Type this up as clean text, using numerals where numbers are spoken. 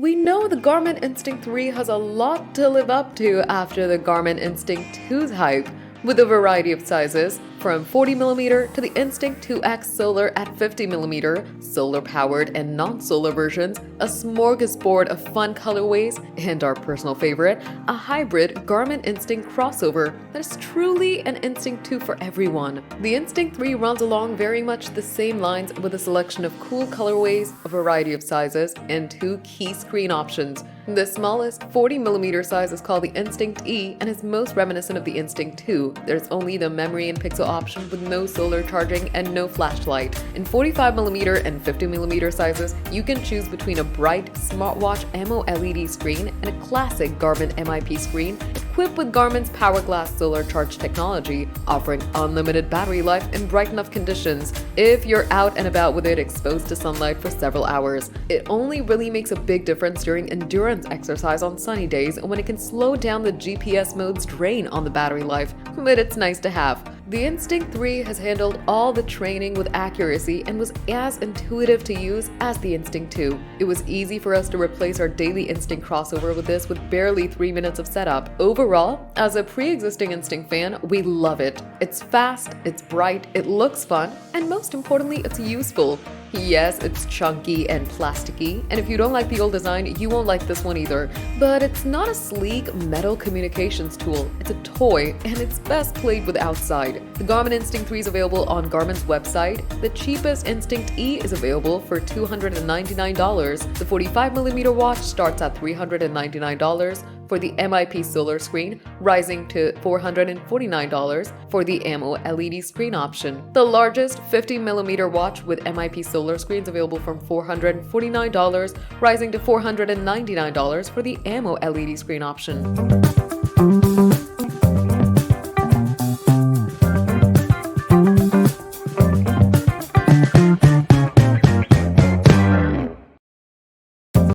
We know the Garmin Instinct 3 has a lot to live up to after the Garmin Instinct 2's hype, with a variety of sizes, from 40mm to the Instinct 2X Solar at 50mm, solar-powered and non-solar versions, a smorgasbord of fun colorways, and our personal favorite, a hybrid Garmin Instinct crossover that is truly an Instinct 2 for everyone. The Instinct 3 runs along very much the same lines with a selection of cool colorways, a variety of sizes, and 2 key screen options. The smallest 40mm size is called the Instinct E and is most reminiscent of the Instinct 2. There's only the memory and pixel option with no solar charging and no flashlight. In 45mm and 50mm sizes, you can choose between a bright smartwatch AMOLED screen and a classic Garmin MIP screen equipped with Garmin's Powerglass solar charge technology, offering unlimited battery life in bright enough conditions if you're out and about with it exposed to sunlight for several hours. It only really makes a big difference during endurance exercise on sunny days when it can slow down the GPS mode's drain on the battery life, but it's nice to have. The Instinct 3 has handled all the training with accuracy and was as intuitive to use as the Instinct 2. It was easy for us to replace our daily Instinct crossover with this with barely 3 minutes of setup. Overall, as a pre-existing Instinct fan, we love it. It's fast, it's bright, it looks fun, and most importantly, it's useful. Yes, it's chunky and plasticky, and if you don't like the old design, you won't like this one either. But it's not a sleek metal communications tool. It's a toy, and it's best played with outside. The Garmin Instinct 3 is available on Garmin's website. The cheapest Instinct E is available for $299. The 45mm watch starts at $399 for the MIP solar screen, rising to $449 for the AMOLED screen option. The largest 50mm watch with MIP solar screens available from $449, rising to $499 for the AMOLED screen option.